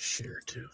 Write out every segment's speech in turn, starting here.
share too.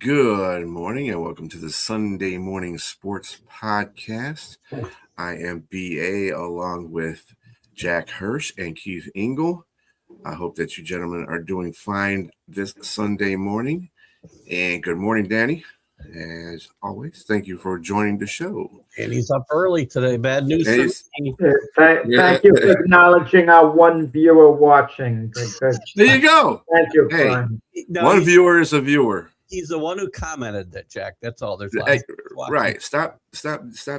Good morning and welcome to the Sunday Morning Sports Podcast. I am BA along with Jack Hirsch and Keith Engel. I hope that you gentlemen are doing fine this Sunday morning. And good morning, Danny. As always, thank you for joining the show. And he's up early today. Bad news for me. Thank you for acknowledging our one viewer watching. Good. There you go. Thank you, hey, Brian. One viewer is a viewer. He's the one who commented that, Jack. That's all. There's right. Stop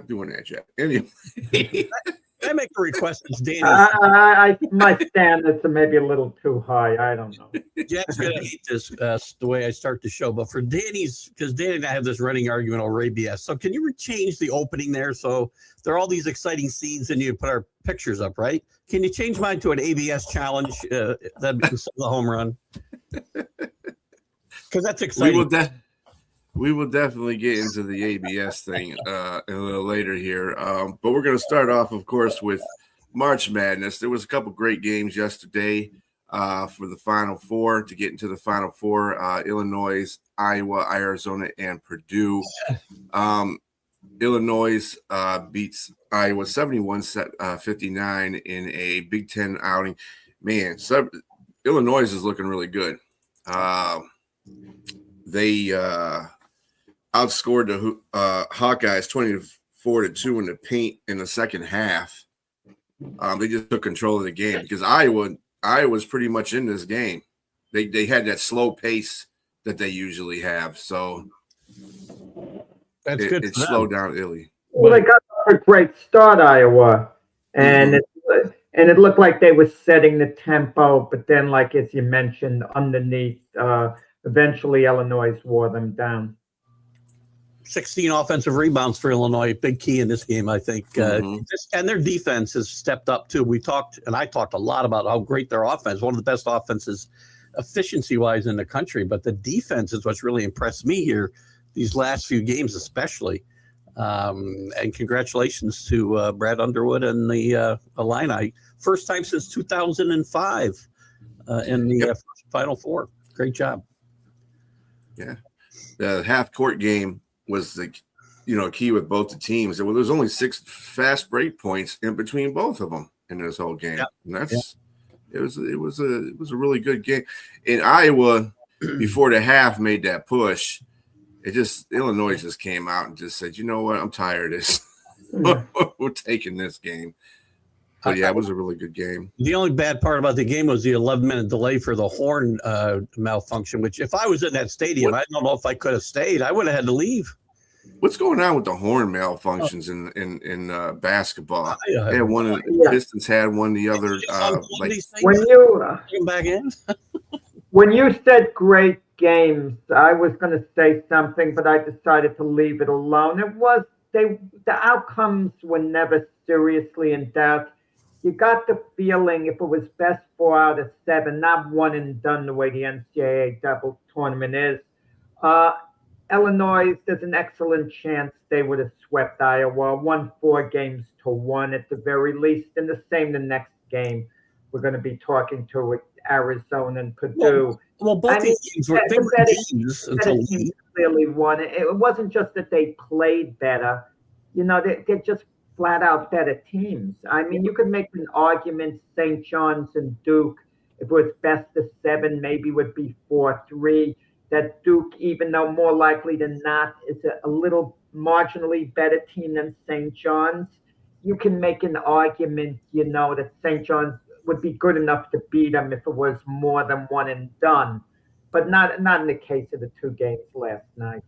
doing that, Jack. Anyway. Can I make a request? Danny? My standards are maybe a little too high. I don't know. Jack's going to hate this, the way I start the show. But for Danny's, because Danny and I have this running argument over ABS. So can you change the opening there? So there are all these exciting scenes and you put our pictures up, right? Can you change mine to an ABS challenge? That'd be the home run. Because that's exciting. We will definitely get into the ABS thing a little later here. But we're going to start off, of course, with March Madness. There was a couple great games yesterday for the Final Four to get into the Final Four. Illinois, Iowa, Arizona, and Purdue. Illinois beats Iowa 71-59 in a Big Ten outing. Man, Illinois is looking really good. They outscored the Hawkeyes 24-2 in the paint in the second half. They just took control of the game because Iowa's pretty much in this game. They had that slow pace that they usually have, so that's good. It slowed down Illy. Well, they got a great start, Iowa, and it looked like they were setting the tempo, but then, like as you mentioned, underneath. Eventually, Illinois wore them down. 16 offensive rebounds for Illinois, big key in this game, I think. And their defense has stepped up, too. I talked a lot about how great their offense, one of the best offenses efficiency-wise in the country. But the defense is what's really impressed me here, these last few games especially. And congratulations to Brad Underwood and the Illini. First time since 2005 in the Final Four. Great job. Yeah, the half-court game was the key with both the teams. Well, there's only 6 fast break points in between both of them in this whole game, and it was a really good game. In Iowa, before the half made that push, Illinois just came out and just said, you know what, I'm tired of this. We're taking this game. But yeah, it was a really good game. The only bad part about the game was the 11-minute delay for the horn malfunction, which if I was in that stadium, I don't know if I could have stayed. I would have had to leave. What's going on with the horn malfunctions in basketball? Pistons had one, the other. When you said great games, I was going to say something, but I decided to leave it alone. The outcomes were never seriously in doubt. You got the feeling if it was best 4 out of 7, not one and done the way the NCAA double tournament is. Illinois, there's an excellent chance they would have swept Iowa, won 4-1 at the very least, and the same the next game. We're going to be talking to with Arizona and Purdue. Well, both these teams were games until clearly won. It wasn't just that they played better. They're just flat out better teams. I mean, you could make an argument St. John's and Duke, if it was best of 7, maybe would be 4-3. That Duke, even though more likely than not, is a little marginally better team than St. John's, you can make an argument, that St. John's would be good enough to beat them if it was more than one and done, but not in the case of the two games last night.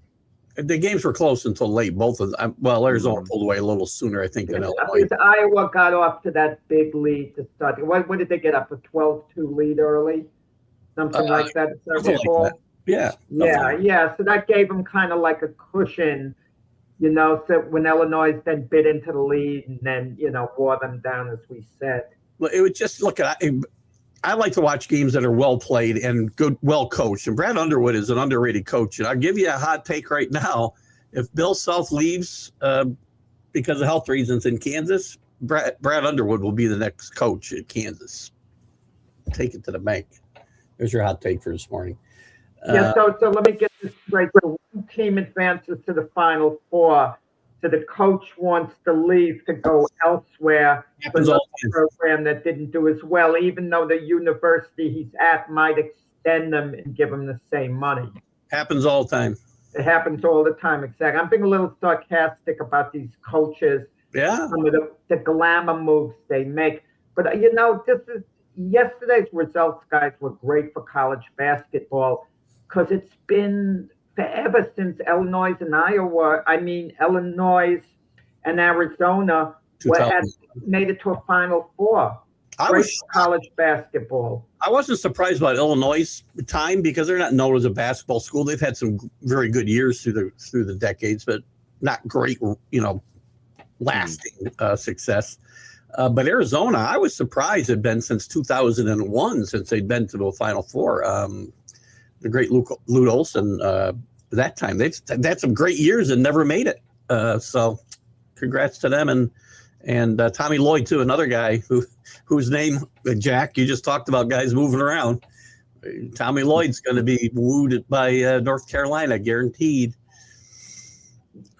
The games were close until late. Both of them. Well, Arizona pulled away a little sooner, I think, than Illinois. Because Iowa got off to that big lead to start. What did they get up, a 12-2 lead early? Something like that. Something like that. Yeah. So that gave them kind of like a cushion, so when Illinois then bit into the lead and then, wore them down, as we said. Well, it would just look at. I like to watch games that are well played and good, well coached. And Brad Underwood is an underrated coach. And I'll give you a hot take right now. If Bill Self leaves because of health reasons in Kansas, Brad Underwood will be the next coach at Kansas. Take it to the bank. There's your hot take for this morning. So let me get this straight. So one team advances to the Final Four. So the coach wants to leave to go elsewhere for another program that didn't do as well, even though the university he's at might extend them and give him the same money. Happens all the time. It happens all the time, exactly. I'm being a little sarcastic about these coaches. Yeah. Some of the glamour moves they make. But, this is yesterday's results, guys, were great for college basketball because it's been forever since Illinois and Arizona had made it to a Final Four. Great for college basketball. I wasn't surprised about Illinois' time because they're not known as a basketball school. They've had some very good years through the decades, but not great, lasting success. But Arizona, I was surprised it had been since 2001 since they'd been to the Final Four. The great Lute Olson, that time they've had some great years and never made it. So, congrats to them and Tommy Lloyd too, another guy whose name Jack you just talked about guys moving around. Tommy Lloyd's going to be wooed by North Carolina, guaranteed.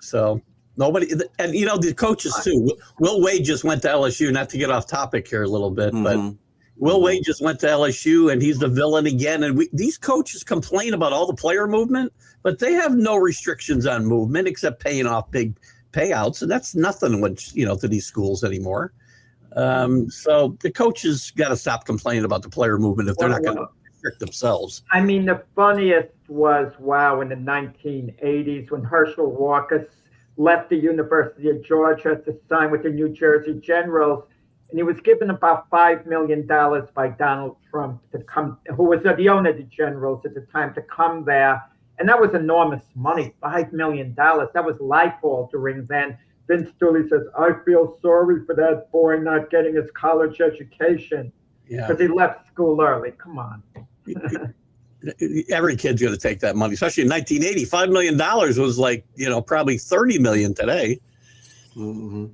So nobody, and the coaches too. Will Wade just went to LSU. Not to get off topic here a little bit, but. Will Wade just went to LSU, and he's the villain again. And these coaches complain about all the player movement, but they have no restrictions on movement except paying off big payouts, and that's nothing to these schools anymore. So the coaches got to stop complaining about the player movement if they're not going to restrict themselves. I mean, the funniest was, in the 1980s when Herschel Walker left the University of Georgia to sign with the New Jersey Generals. And he was given about $5 million by Donald Trump to come, who was the owner of the Generals at the time, to come there. And that was enormous money, $5 million. That was life altering then. Vince Dooley says, I feel sorry for that boy not getting his college education because he left school early. Come on. Every kid's going to take that money, especially in 1980. $5 million was like, probably $30 million today. Mm-hmm.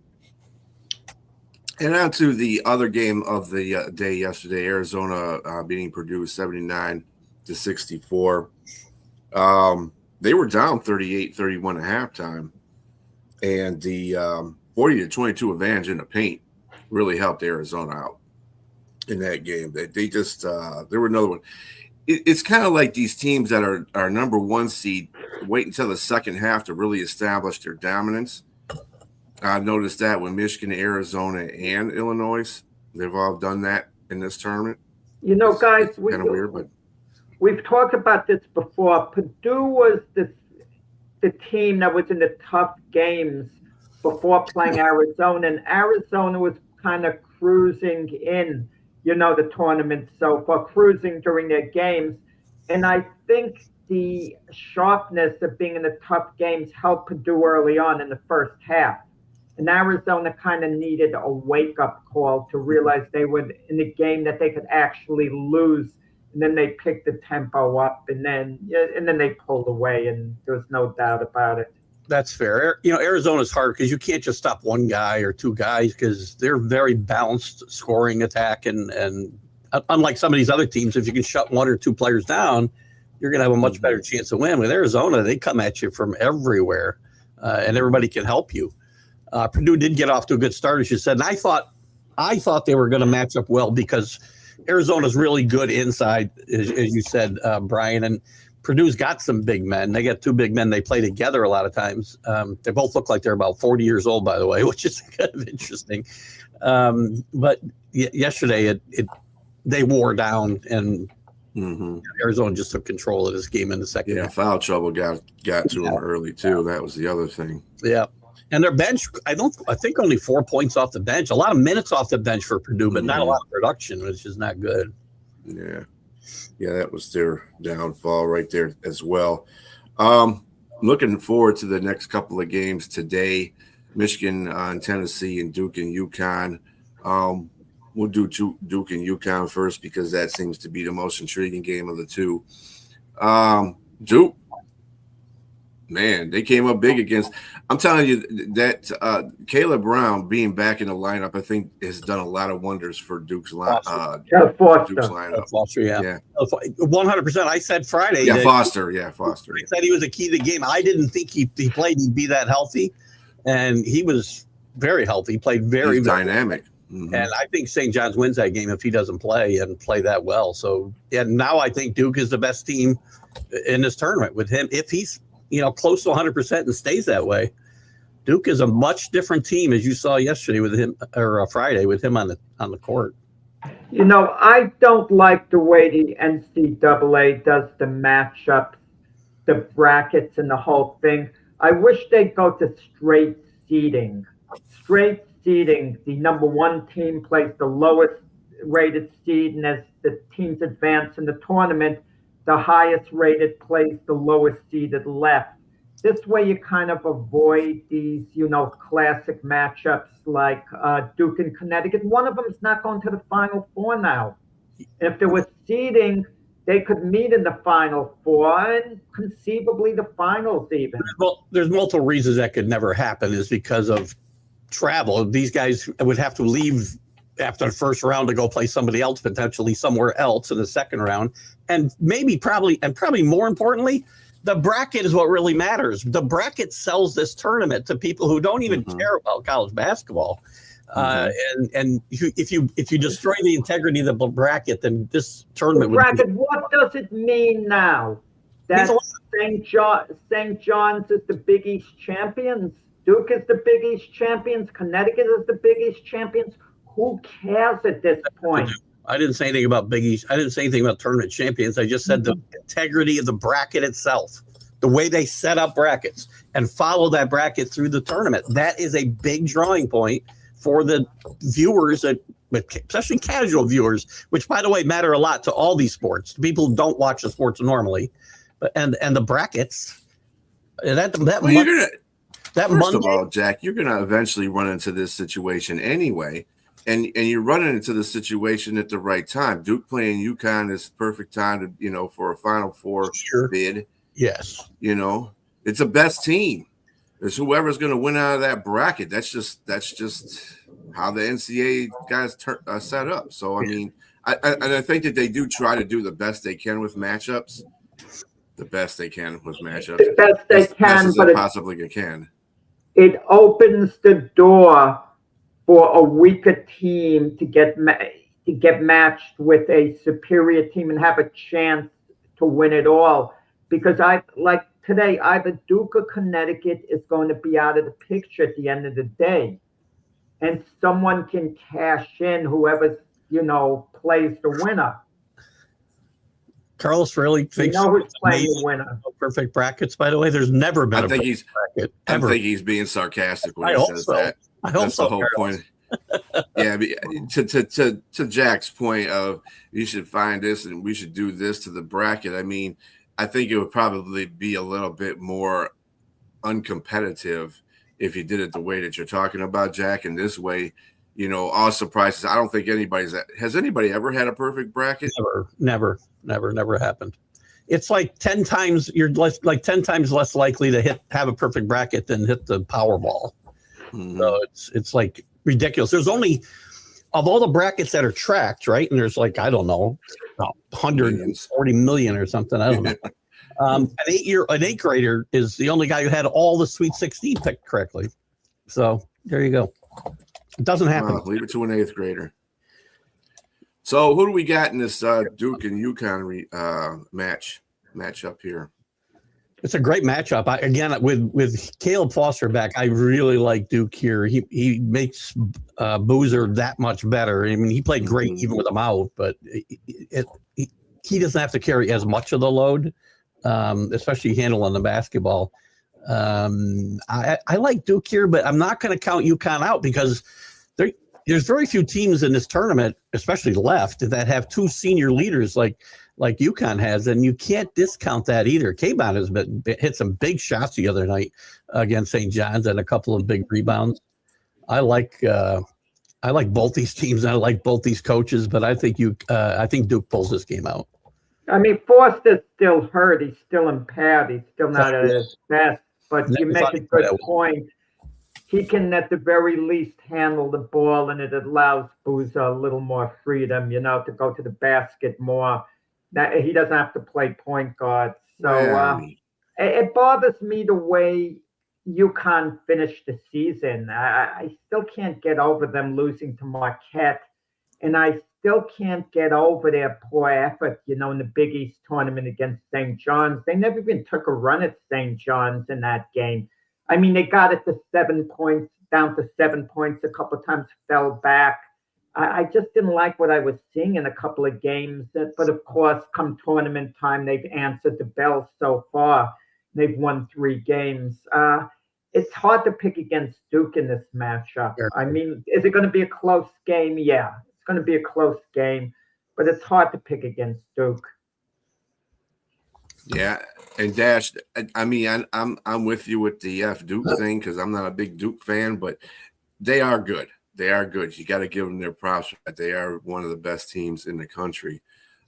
And on to the other game of the day yesterday, Arizona beating Purdue 79-64. They were down 38-31 at halftime. And the 40-22 advantage in the paint really helped Arizona out in that game. They just there were another one. It's kind of like these teams that are number one seed wait until the second half to really establish their dominance. I've noticed that with Michigan, Arizona, and Illinois, they've all done that in this tournament. Guys, kind of weird, but we've talked about this before. Purdue was the team that was in the tough games before playing Arizona, and Arizona was kind of cruising in, the tournament so far, cruising during their games. And I think the sharpness of being in the tough games helped Purdue early on in the first half. And Arizona kind of needed a wake-up call to realize they were in a game that they could actually lose. And then they picked the tempo up, and then they pulled away, and there was no doubt about it. That's fair. Arizona's hard because you can't just stop one guy or two guys because they're very balanced scoring attack. And unlike some of these other teams, if you can shut one or two players down, you're going to have a much better chance to win. With Arizona, they come at you from everywhere, and everybody can help you. Purdue did get off to a good start, as you said. And I thought they were going to match up well because Arizona's really good inside, as you said, Brian. And Purdue's got some big men. They got two big men. They play together a lot of times. They both look like they're about 40 years old, by the way, which is kind of interesting. But yesterday, they wore down, and Arizona just took control of this game in the second half. Foul trouble got to them early too. That was the other thing. Yeah. And their bench, I think only 4 points off the bench. A lot of minutes off the bench for Purdue, but not a lot of production, which is not good. Yeah. Yeah, that was their downfall right there as well. Looking forward to the next couple of games today. Michigan and Tennessee and Duke and UConn. We'll do Duke and UConn first because that seems to be the most intriguing game of the two. Duke, man, they came up big against – I'm telling you that Caleb Brown being back in the lineup, I think, has done a lot of wonders for Duke's lineup. Foster, yeah. 100%. I said Friday. Yeah, Foster. I said he was a key to the game. I didn't think he played he'd be that healthy, and he was very healthy. He played very dynamic. And I think St. John's wins that game if he doesn't play and play that well. So, now I think Duke is the best team in this tournament with him. If he's close to 100% and stays that way, Duke is a much different team, as you saw yesterday with him, or Friday with him on the court. I don't like the way the NCAA does the matchups, the brackets, and the whole thing. I wish they'd go to straight seeding. Straight seeding, the number one team plays the lowest rated seed, and as the teams advance in the tournament, the highest rated plays the lowest seeded left. This way you kind of avoid these, classic matchups like Duke and Connecticut. One of them is not going to the Final Four now. And if there was seeding, they could meet in the Final Four and conceivably the finals even. Well, there's multiple reasons that could never happen is because of travel. These guys would have to leave after the first round to go play somebody else, potentially somewhere else in the second round. And probably more importantly, the bracket is what really matters. The bracket sells this tournament to people who don't even care about college basketball. And if you destroy the integrity of the bracket, then this tournament what does it mean now? That St. John's is the Big East champions? Duke is the Big East champions? Connecticut is the Big East champions? Who cares at this point? I didn't say anything about Big East. I didn't say anything about tournament champions. I just said the integrity of the bracket itself, the way they set up brackets and follow that bracket through the tournament. That is a big drawing point for the viewers, especially casual viewers, which, by the way, matter a lot to all these sports. People who don't watch the sports normally, and the brackets. First of all, Jack, you're going to eventually run into this situation anyway. And you're running into the situation at the right time. Duke playing UConn is the perfect time to, for a Final Four bid. Yes. It's the best team. It's whoever's going to win out of that bracket. That's just how the NCAA guys set up. So, I mean, I think that they do try to do the best they can with matchups. The best they can with matchups. The best they can, as but they possibly can. It opens the door for a weaker team to get matched with a superior team and have a chance to win it all. Because today, either Duke or Connecticut is going to be out of the picture at the end of the day. And someone can cash in whoever, plays the winner. Carlos really thinks who's playing the winner. Perfect brackets, by the way. There's never been bracket. I think he's being sarcastic when he says that. I hope that's the whole point. Yeah, to Jack's point of you should find this and we should do this to the bracket. I mean, I think it would probably be a little bit more uncompetitive if you did it the way that you're talking about, Jack. And this way, all surprises. I don't think has anybody ever had a perfect bracket? Never happened. It's like 10 times 10 times less likely to have a perfect bracket than hit the Powerball. So it's like ridiculous. There's only, of all the brackets that are tracked, right? And there's 140 million or something. I don't know. An eighth grader is the only guy who had all the Sweet 16 picked correctly. So there you go. It doesn't happen. Leave it to an eighth grader. So who do we got in this Duke and UConn match? matchup here. It's a great matchup. Again, with Caleb Foster back, I really like Duke here. He makes Boozer that much better. I mean, he played great even with him out, but he doesn't have to carry as much of the load, especially handling the basketball. I like Duke here, but I'm not going to count UConn out because there's very few teams in this tournament, especially left, that have two senior leaders like UConn has, and you can't discount that either. K-Bon has hit some big shots the other night against St. John's and a couple of big rebounds. I like both these teams. And I like both these coaches, but I think Duke pulls this game out. I mean, Foster's still hurt. He's still impaired. He's still not at his best. But you make a good point. He can, at the very least, handle the ball, and it allows Boozer a little more freedom, to go to the basket more. That he doesn't have to play point guard. So it bothers me the way UConn finished the season. I still can't get over them losing to Marquette, and I still can't get over their poor effort, in the Big East tournament against St. John's. They never even took a run at St. John's in that game. I mean, they got it to 7 points, down to 7 points a couple of times, fell back. I just didn't like what I was seeing in a couple of games. But, of course, come tournament time, they've answered the bell so far. They've won 3 games. It's hard to pick against Duke in this matchup. I mean, is it going to be a close game? Yeah, it's going to be a close game. But it's hard to pick against Duke. Yeah, and Dash, I mean, I'm with you with the Duke thing because I'm not a big Duke fan, but they are good. They are good. You got to give them their props. They are one of the best teams in the country.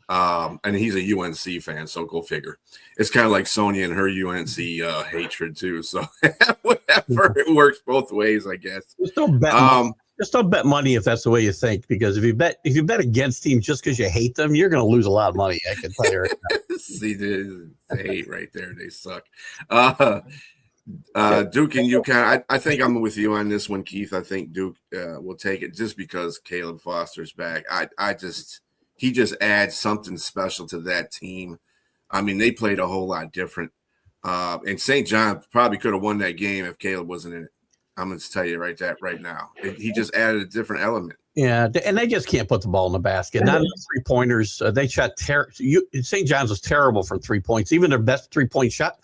And he's a UNC fan, so go figure. It's kind of like Sonia and her UNC hatred too. So whatever, it works both ways, I guess. Just don't bet money if that's the way you think, because if you bet against teams just because you hate them, you're going to lose a lot of money. I can tell you right now. See, the hate right there. They suck. Duke and UConn, I think I'm with you on this one, Keith. I think Duke will take it just because Caleb Foster's back. He just adds something special to that team. I mean, they played a whole lot different. And St. John probably could have won that game if Caleb wasn't in it. I'm going to tell you right now. He just added a different element. Yeah, and they just can't put the ball in the basket. Not the 3-pointers. They shot St. John's was terrible from 3 points. Even their best 3-point shot,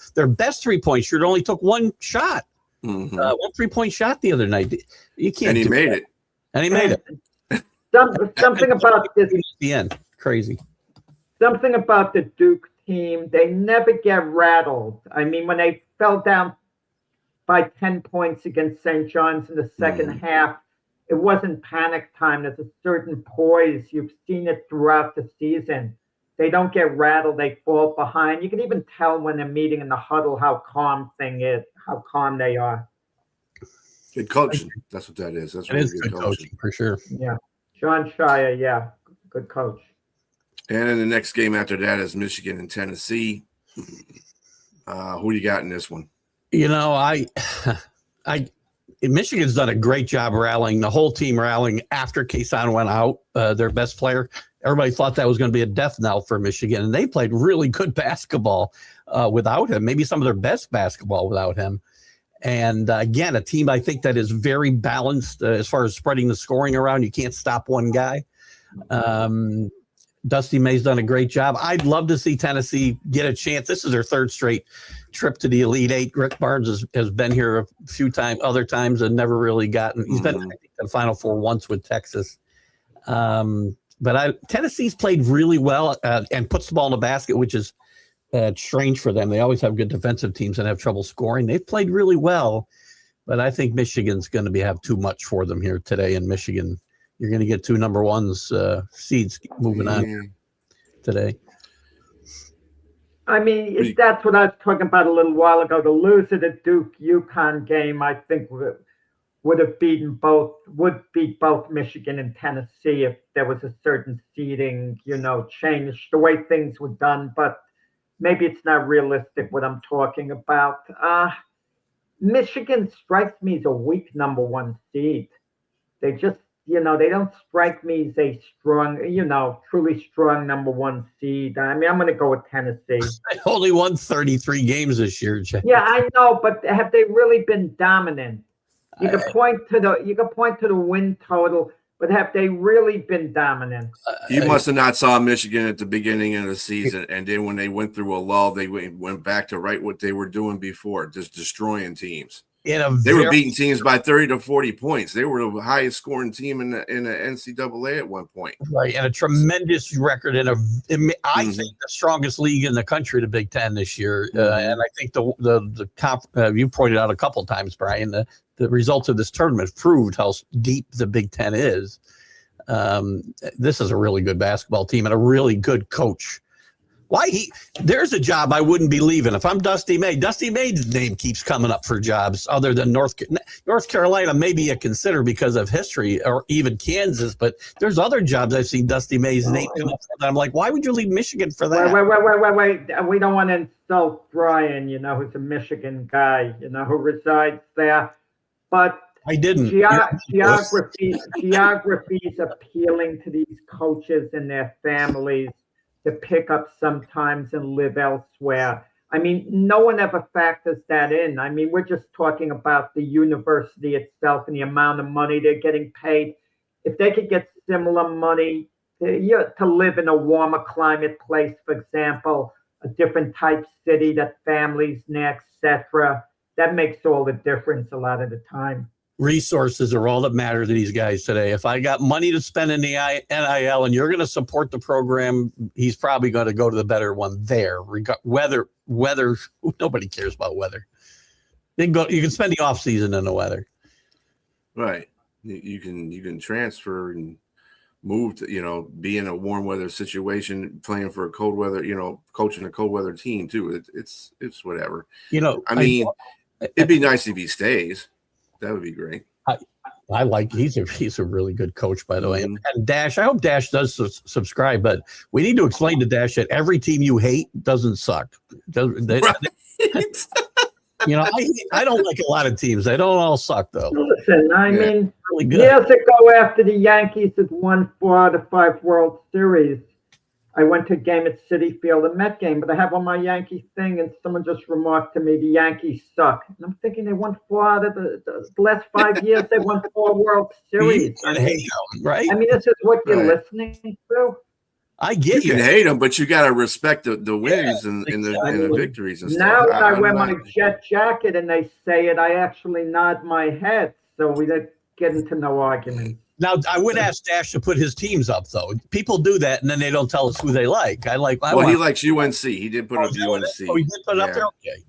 shooter only took one shot. One 3-point shot the other night. You can't. And he made it. Something about this. At the end, crazy. Something about the Duke team. They never get rattled. I mean, when they fell down by 10 points against St. John's in the second half, it wasn't panic time. There's a certain poise. You've seen it throughout the season. They don't get rattled. They fall behind. You can even tell when they're meeting in the huddle how calm they are. Good coaching. That's what that is. That's really good coaching for sure. Yeah. John Shire, good coach. And then the next game after that is Michigan and Tennessee. Who you got in this one? Michigan's done a great job rallying, the whole team rallying after Kason went out, their best player. Everybody thought that was going to be a death knell for Michigan, and they played really good basketball without him, maybe some of their best basketball without him. And again, a team I think that is very balanced as far as spreading the scoring around. You can't stop one guy. Dusty May's done a great job. I'd love to see Tennessee get a chance. This is their 3rd straight trip to the Elite Eight. Rick Barnes has been here a few other times and never really gotten. He's been in the Final Four once with Texas. But Tennessee's played really well and puts the ball in the basket, which is strange for them. They always have good defensive teams and have trouble scoring. They've played really well, but I think Michigan's going to have too much for them here today. In Michigan, you're going to get 2 number 1s seeds moving on today. I mean, that's what I was talking about a little while ago. The loser the Duke-UConn game, I think, would beat both Michigan and Tennessee if there was a certain seeding, change the way things were done. But maybe it's not realistic what I'm talking about. Michigan strikes me as a weak number 1 seed. They just, they don't strike me as a strong, truly strong number one seed. I mean, I'm going to go with Tennessee. They only won 33 games this year, Jack. Yeah, I know, but have they really been dominant? You can point to the win total, but have they really been dominant? You must have not saw Michigan at the beginning of the season, and then when they went through a lull, they went back to what they were doing before, just destroying teams. They were beating teams by 30 to 40 points. They were the highest scoring team in the NCAA at one point. Right, and a tremendous record I think the strongest league in the country, the Big Ten this year. And I think you pointed out a couple of times, Brian, the results of this tournament proved how deep the Big Ten is. This is a really good basketball team and a really good coach. There's a job I wouldn't be leaving if I'm Dusty May. Dusty May's name keeps coming up for jobs other than North Carolina, maybe a consider because of history, or even Kansas. But there's other jobs I've seen Dusty May's name come up for that. I'm like, why would you leave Michigan for that? Wait. We don't want to insult Brian, who's a Michigan guy, who resides there. But I didn't. Geography is appealing to these coaches and their families to pick up sometimes and live elsewhere. I mean, no one ever factors that in. I mean, we're just talking about the university itself and the amount of money they're getting paid. If they could get similar money to live in a warmer climate place, for example, a different type city that families near, etc., that makes all the difference a lot of the time. Resources are all that matter to these guys today. If I got money to spend in the NIL and you're going to support the program, he's probably going to go to the better one there. Weather, nobody cares about weather. You can spend the off season in the weather. Right. You can transfer and move to, be in a warm weather situation, playing for a cold weather, coaching a cold weather team too. It's whatever. I mean, it'd be nice if he stays. That would be great. I like he's a really good coach, by the way. And Dash, I hope Dash does subscribe, but we need to explain to Dash that every team you hate doesn't suck. I don't like a lot of teams. They don't all suck, though. Listen, I mean, really years ago after the Yankees had won 4 out of 5 World Series, I went to a game at Citi Field, a Met game, but I have on my Yankee thing, and someone just remarked to me, the Yankees suck. And I'm thinking they won 4 out of the last 5 years. They won 4 World Series. Right? I mean, this is what you're listening to. I get you. You can hate them, but you got to respect the wins and the victories and now stuff. Now I wear my jet jacket and they say it, I actually nod my head. So we don't get into no argument. Now, I would ask Dash to put his teams up, though. People do that, and then they don't tell us who they like. He likes UNC. He did put up UNC. Oh, he did put it up there? Okay.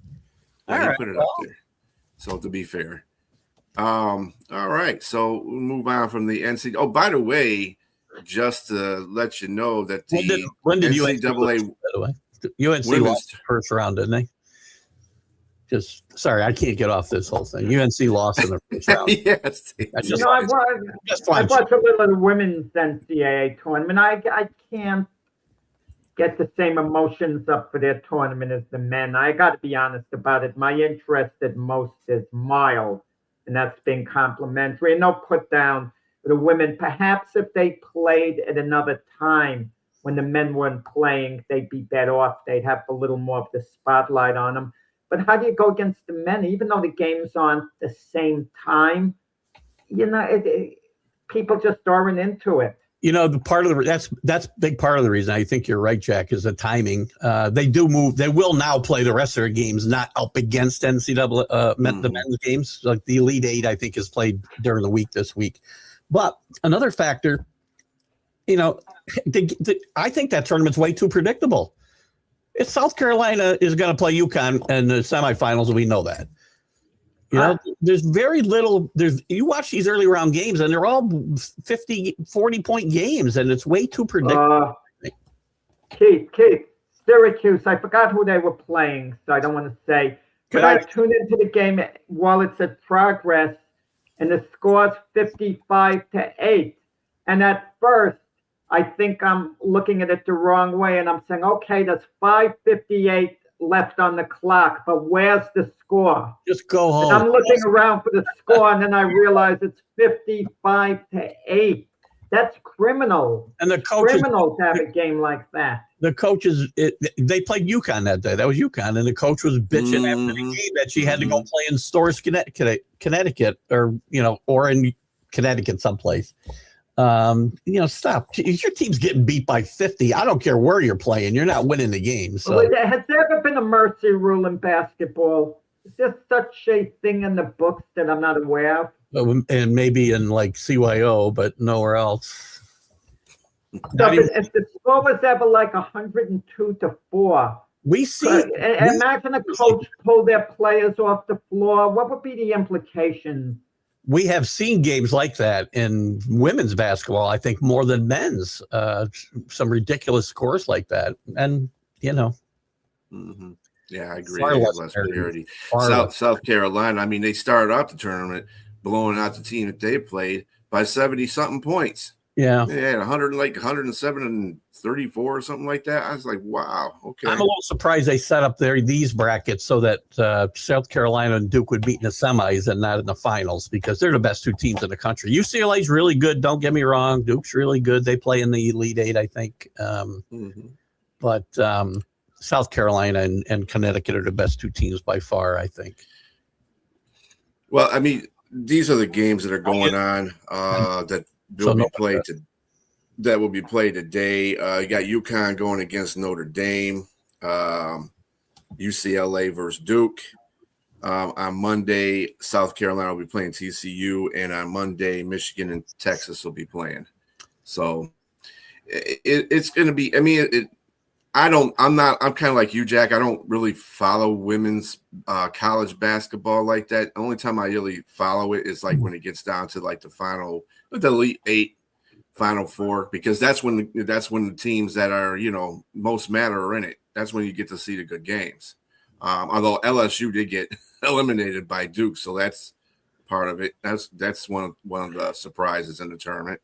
Yeah, he put it up there. So, to be fair. All right. So, we'll move on from the NCAA. Oh, by the way, just to let you know that when did NCAA lose, by the way? UNC lost the first round, didn't they? Sorry, I can't get off this whole thing. UNC lost in the first round. Yes. I watched a little of the women's NCAA tournament. I can't get the same emotions up for their tournament as the men. I got to be honest about it. My interest at most is mild, and that's being complimentary. And no put down for the women. Perhaps if they played at another time when the men weren't playing, they'd be better off. They'd have a little more of the spotlight on them. But how do you go against the men, even though the game's on the same time? People just aren't into it. The part of that's a big part of the reason. I think you're right, Jack, is the timing. They do move. They will now play the rest of their games not up against NCAA the men's games. Like the Elite Eight, I think, is played during the week this week. But another factor, I think that tournament's way too predictable. It's South Carolina is going to play UConn in the semifinals. We know that. There's very little. You watch these early round games, and they're all 50, 40-point games, and it's way too predictable. Keith, Syracuse. I forgot who they were playing, so I don't want to say. But I tuned into the game while it's at progress, and the score's 55-8. And at first, I think I'm looking at it the wrong way, and I'm saying, okay, that's 5:58 left on the clock, but where's the score? Just go home. And I'm looking around for the score, and then I realize it's 55-8. That's criminal. And the coaches, criminal to have a game like that. The coaches, they played UConn that day. That was UConn, and the coach was bitching after the game that she had to go play in Storrs, Connecticut, or in Connecticut someplace. Stop. Your team's getting beat by 50. I don't care where you're playing. You're not winning the game. So. Has there ever been a mercy rule in basketball? Is there such a thing in the books that I'm not aware of? And maybe in like CYO, but nowhere else. So if the score was ever like 102-4, we see. Imagine a coach pull their players off the floor. What would be the implications? We have seen games like that in women's basketball, I think, more than men's. Some ridiculous scores like that. And, Mm-hmm. Yeah, I agree. Less parity. South Carolina, I mean, they started out the tournament blowing out the team that they played by 70-something points. Yeah. They had 107 and 34 or something like that. I was like, wow, okay. I'm a little surprised they set up these brackets so that South Carolina and Duke would meet in the semis and not in the finals, because they're the best two teams in the country. UCLA's really good, don't get me wrong. Duke's really good. They play in the Elite Eight, I think. But South Carolina and Connecticut are the best two teams by far, I think. Well, I mean, these are the games that are going on that will be played today. You got UConn going against Notre Dame, UCLA versus Duke. On Monday, South Carolina will be playing TCU, and on Monday, Michigan and Texas will be playing. So it's going to be. I mean, I'm kind of like you, Jack. I don't really follow women's college basketball like that. The only time I really follow it is like when it gets down to like the Elite Eight, Final Four, because that's when the teams that are most matter are in it. That's when you get to see the good games. Although LSU did get eliminated by Duke, so that's part of it. That's one of the surprises in the tournament.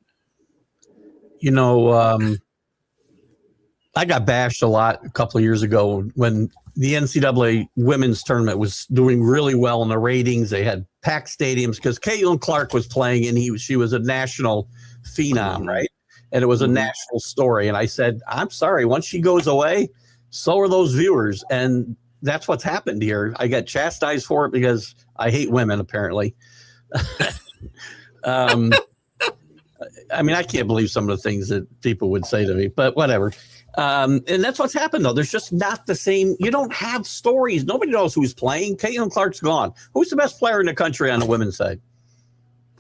I got bashed a lot a couple of years ago when the NCAA women's tournament was doing really well in the ratings. They had packed stadiums because Caitlin Clark was playing, and she was a national phenom, right? And it was a national story. And I said, I'm sorry, once she goes away, so are those viewers. And that's what's happened here. I got chastised for it because I hate women, apparently. I mean, I can't believe some of the things that people would say to me, but whatever. And that's what's happened, though. There's just not the same. You don't have stories. Nobody knows who's playing. Caitlin Clark's gone. Who's the best player in the country on the women's side?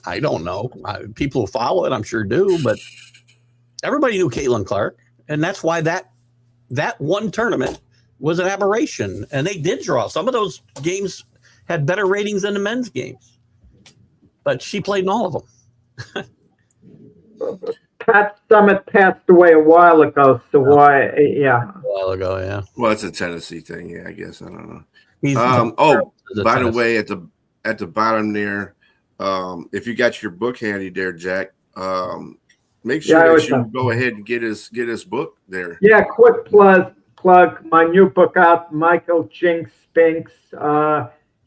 I don't know. People who follow it, I'm sure do, but everybody knew Caitlin Clark, and that's why that one tournament was an aberration. And they did draw. Some of those games had better ratings than the men's games, but she played in all of them. Pat Summitt passed away a while ago, so why? Yeah, a while ago, yeah. Well, it's a Tennessee thing, yeah. I guess I don't know. By the way, at the bottom there, if you got your book handy there, Jack, make sure that you go ahead and get his book there. Yeah, quick plug my new book out, Michael Jinx Spinks.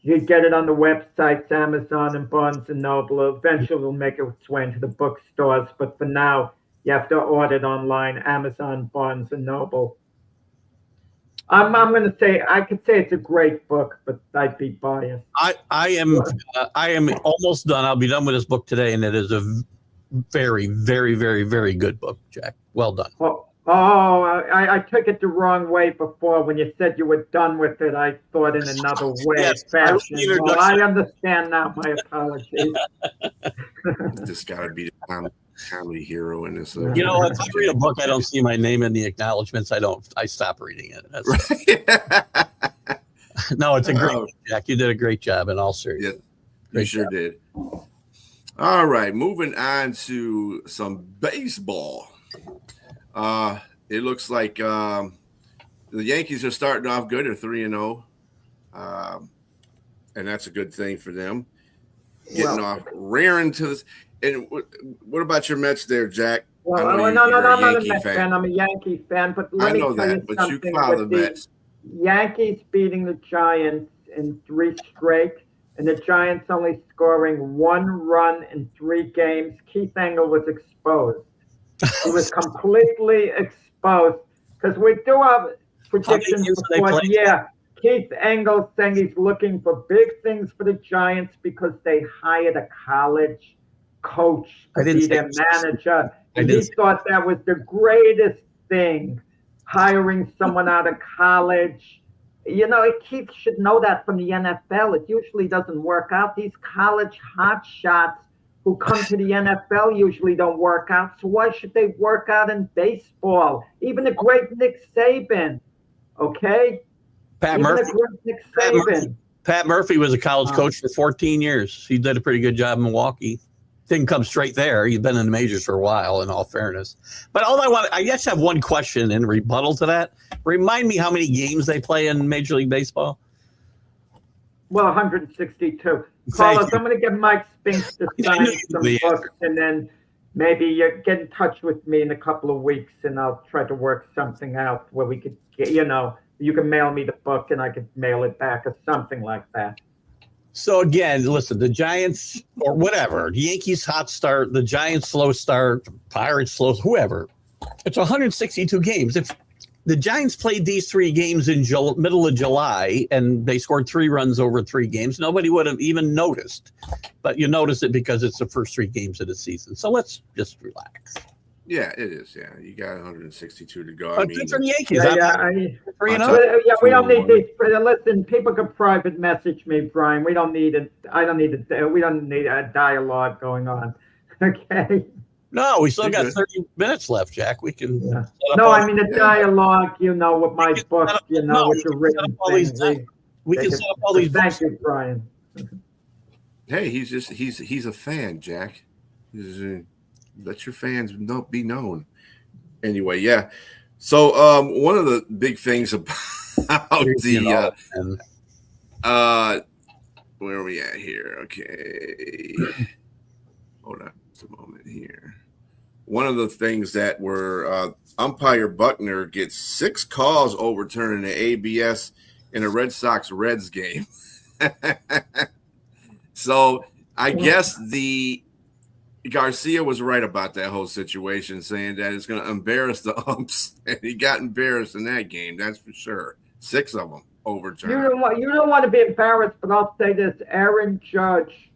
You get it on the websites, Amazon and Barnes & Noble. Eventually, we'll make its way into the bookstores. But for now, you have to order it online, Amazon, Barnes & Noble. I'm going to say, I could say it's a great book, but I'd be biased. I am almost done. I'll be done with this book today, and it is a very, very, very, very good book, Jack. Well done. I took it the wrong way before. When you said you were done with it, I thought in another way. Yes, fashion. Well, I understand now. My apologies. This got to be the comedy hero in this. If I read a book, I don't see my name in the acknowledgments. I stop reading it. No, it's a great book, Jack. You did a great job in all seriousness. Yeah, you sure did. All right, moving on to some baseball. It looks like the Yankees are starting off good. They're 3-0, and that's a good thing for them. Getting off rearing to this. And what about your Mets there, Jack? Well, no, I'm not a Mets fan. I'm a Yankee fan. But let me tell you but something you follow the Mets. Yankees beating the Giants in 3 straight, and the Giants only scoring 1 run in 3 games. Keith Engel was exposed. He was completely exposed because we do have predictions before the year. Keith Engel saying he's looking for big things for the Giants because they hired a college coach to be their manager. And he thought that was the greatest thing, hiring someone out of college. You know, Keith should know that from the NFL. It usually doesn't work out. These college hotshots who come to the NFL usually don't work out. So why should they work out in baseball? Even the great Nick Saban, okay? Pat Murphy was a college coach for 14 years. He did a pretty good job in Milwaukee. Didn't come straight there. He's been in the majors for a while, in all fairness. But I just have one question in rebuttal to that. Remind me how many games they play in Major League Baseball. Well, 162. Carlos, I'm going to get Mike Spinks to sign some books, and then maybe you get in touch with me in a couple of weeks, and I'll try to work something out where we could get, you can mail me the book, and I could mail it back or something like that. So again, listen, the Giants or whatever, the Yankees hot start, the Giants slow start, Pirates slow, whoever. It's 162 games. If the Giants played these 3 games in middle of July and they scored 3 runs over 3 games, nobody would have even noticed. But you notice it because it's the first 3 games of the season. So let's just relax. Yeah, it is. Yeah, you got 162 to go. I mean, good for the Yankees. We don't need these. Listen, people can private message me, Brian. We don't need it. We don't need a dialogue going on. Okay. No, we still got 30 minutes left, Jack. We can. Yeah. No, I mean a dialogue. With my book. With the written things. We can set up all these. Thank you, Brian. Hey, he's a fan, Jack. Let your fans be known. Anyway, yeah. So one of the big things about the where are we at here? Okay. Hold on just a moment here. One of the things that were umpire Buckner gets 6 calls overturning the ABS in a Red Sox-Reds game. So I guess Garcia was right about that whole situation, saying that it's going to embarrass the umps, and he got embarrassed in that game. That's for sure. 6 of them overturned. You don't want to be embarrassed, but I'll say this: Aaron Judge,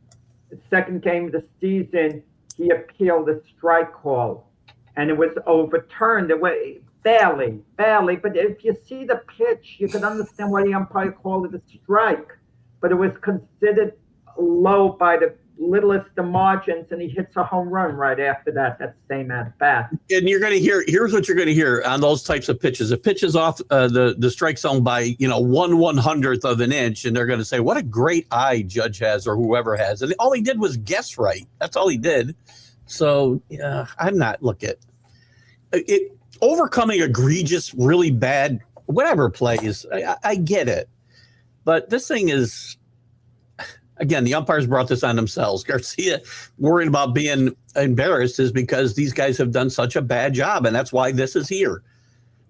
the second game of the season, he appealed a strike call, and it was overturned. It was barely. But if you see the pitch, you can understand why the umpire called it a strike. But it was considered low by the littlest of margins, and he hits a home run right after that same at bat. And you're going to here's what you're going to hear on those types of pitches. A pitch is off the strike zone by 1/100th of an inch, and they're going to say, what a great eye Judge has, or whoever has. And all he did was guess right. That's all he did. So I'm not overcoming egregious, really bad whatever plays. I get it, but this thing is. Again, the umpires brought this on themselves. Garcia worried about being embarrassed is because these guys have done such a bad job, and that's why this is here.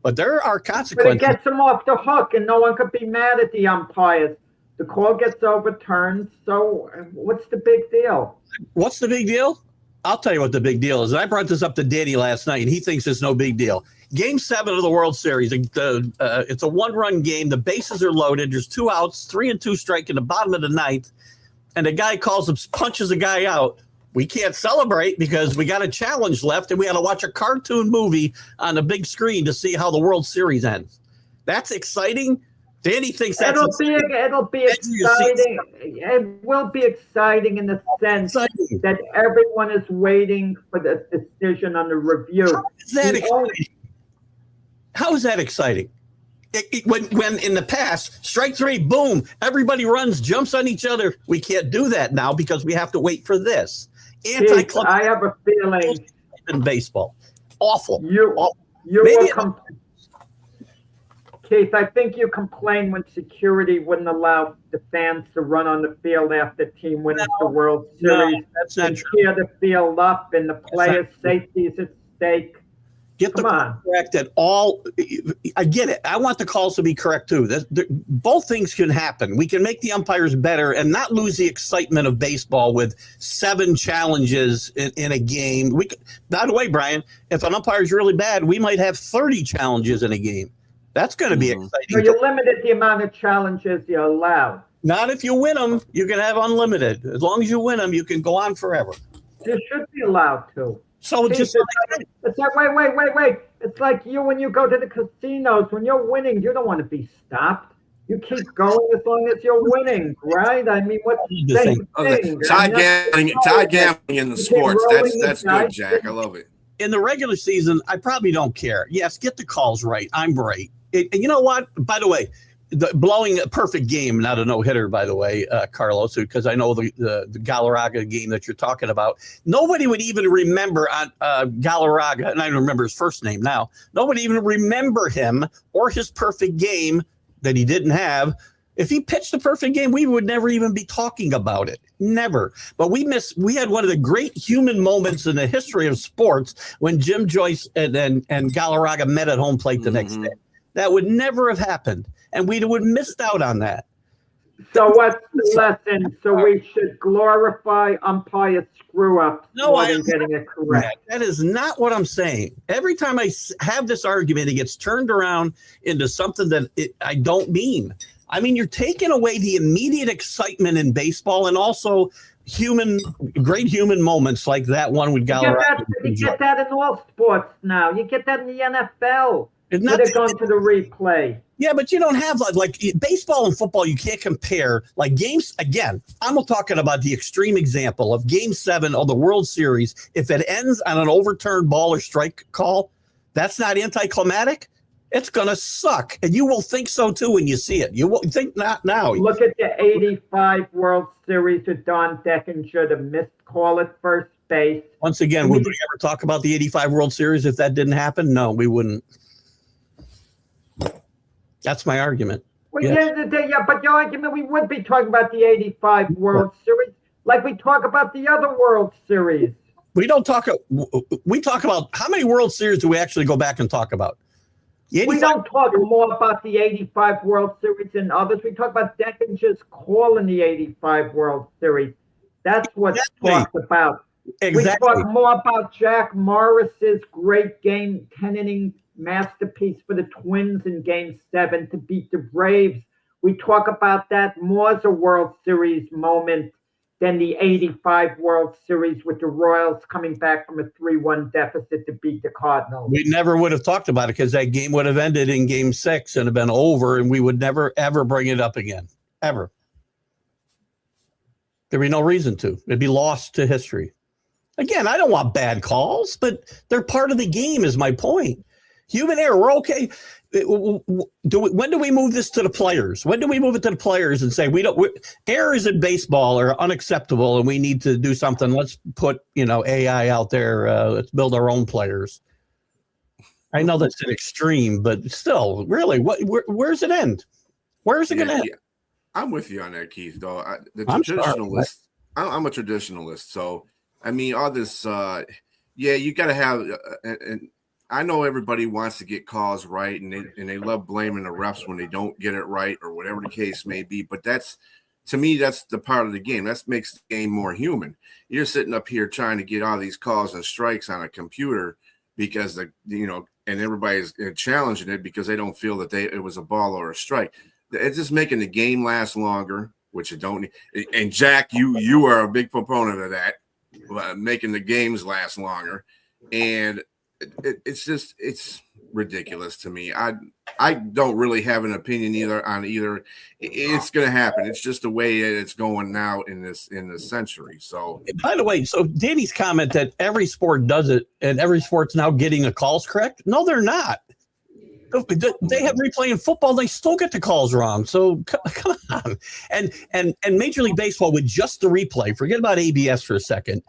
But there are consequences. But it gets them off the hook, and no one could be mad at the umpires. The call gets overturned, so what's the big deal? What's the big deal? I'll tell you what the big deal is. And I brought this up to Danny last night, and he thinks it's no big deal. Game 7 of the World Series, it's a 1-run game. The bases are loaded. There's 2 outs, 3-2 strike in the bottom of the 9th. And the guy punches a guy out. We can't celebrate because we got a challenge left, and we got to watch a cartoon movie on the big screen to see how the World Series ends. That's exciting. Danny thinks that's it'll be exciting. It will be exciting in the sense that everyone is waiting for the decision on the review. How is that exciting? When in the past, strike 3, boom, everybody runs, jumps on each other. We can't do that now because we have to wait for this. I have a feeling in baseball, awful. Keith, I think you complained when security wouldn't allow the fans to run on the field after the team wins the World Series. No, that's not true. Tear the field up, and the players' safety is at stake. Get the call correct at all. I get it. I want the calls to be correct too. Both things can happen. We can make the umpires better and not lose the excitement of baseball with 7 challenges in a game. By the way, Brian, if an umpire is really bad, we might have 30 challenges in a game. That's going to be exciting. So you limited the amount of challenges you're allowed. Not if you win them. You can have unlimited. As long as you win them, you can go on forever. You should be allowed to. So it's just it's like, wait. It's like when you go to the casinos, when you're winning, you don't want to be stopped. You keep going as long as you're winning, right? I mean, what's the same thing? Tie gambling in the sports. That's good, Jack. I love it. In the regular season, I probably don't care. Yes, get the calls right. I'm right. And you know what? By the way, blowing a perfect game, not a no-hitter, by the way, Carlos, because I know the Galarraga game that you're talking about. Nobody would even remember on Galarraga, and I don't remember his first name now. Nobody even remember him or his perfect game that he didn't have. If he pitched a perfect game, we would never even be talking about it. Never. But we had one of the great human moments in the history of sports when Jim Joyce and Galarraga met at home plate the next day. That would never have happened. And we would have missed out on that. So what's the lesson? So we should glorify umpire screw-ups more than getting it correct. That is not what I'm saying. Every time I have this argument, it gets turned around into something that I don't mean. I mean, you're taking away the immediate excitement in baseball and also great human moments like that one with Galarraga. You get that in all sports now. You get that in the NFL. They're going to the replay. Yeah, but you don't have like baseball and football. You can't compare like games. Again, I'm talking about the extreme example of Game 7 of the World Series. If it ends on an overturned ball or strike call, that's not anticlimactic. It's going to suck. And you will think so, too, when you see it. You will think not now. Look at the 85 World Series with Don Deckinger, the missed call at first base. Once again, would we ever talk about the 85 World Series if that didn't happen? No, we wouldn't. That's my argument. Well, yeah, but your argument, we would be talking about the 85 World Series like we talk about the other World Series. We talk about how many World Series do we actually go back and talk about? We don't talk more about the 85 World Series than others. We talk about Deckinger's call in the 85 World Series. That's what's talked about. Exactly. We talk more about Jack Morris's great game, 10-inning masterpiece for the Twins in Game 7 to beat the Braves. We talk about that more as a World Series moment than the 85 World Series with the Royals coming back from a 3-1 deficit to beat the Cardinals. We never would have talked about it because that game would have ended in Game 6 and have been over, and we would never, ever bring it up again. Ever. There'd be no reason to. It'd be lost to history. Again, I don't want bad calls, but they're part of the game is my point. Human error, we're okay. When do we move this to the players? When do we move it to the players and say errors in baseball are unacceptable and we need to do something? Let's put AI out there. Let's build our own players. I know that's an extreme, but still, really, where's it end? Where's it going to end? Yeah. I'm with you on that, Keith. Though I'm a traditionalist, so I mean, all this. You got to have and. I know everybody wants to get calls right, and they love blaming the refs when they don't get it right or whatever the case may be. But to me, that's the part of the game. That makes the game more human. You're sitting up here trying to get all these calls and strikes on a computer because and everybody's challenging it because they don't feel that it was a ball or a strike. It's just making the game last longer, which you don't need. And Jack, you are a big proponent of that, making the games last longer, and it's ridiculous to me. I don't really have an opinion either. It's going to happen. It's just the way it's going now in this century. So, by the way, so Danny's comment that every sport does it and every sport's now getting the calls correct. No, they're not. They have replay in football. They still get the calls wrong. So come on. And Major League Baseball with just the replay. Forget about ABS for a second.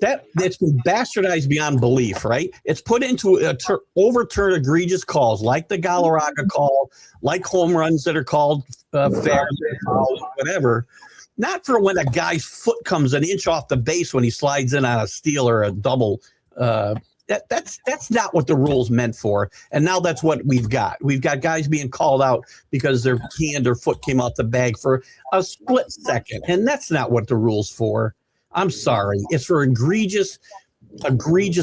That's been bastardized beyond belief, right? It's put into overturn egregious calls like the Galarraga call, like home runs that are called fair, whatever. Not for when a guy's foot comes an inch off the base when he slides in on a steal or a double. That's not what the rules meant for. And now that's what we've got. We've got guys being called out because their hand or foot came out the bag for a split second. And that's not what the rule's for. I'm sorry. It's for egregious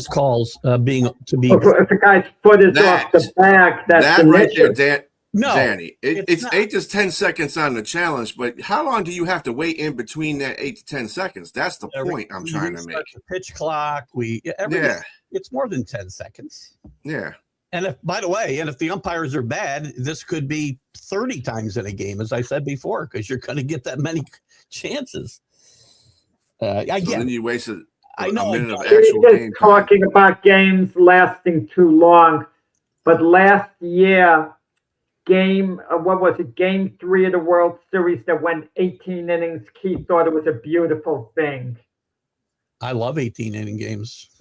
calls If the guy's foot is off the bag, that's right there, No, Danny. It's 8 to 10 seconds on the challenge, but how long do you have to wait in between that 8 to 10 seconds? That's the point I'm trying to make. The pitch clock. It's more than 10 seconds. Yeah. And if the umpires are bad, this could be 30 times in a game, as I said before, because you're going to get that many chances. Then you wasted a minute of actual game time. Talking about games lasting too long, but last year, Game 3 of the World Series that went 18 innings. Keith thought it was a beautiful thing. I love 18-inning games.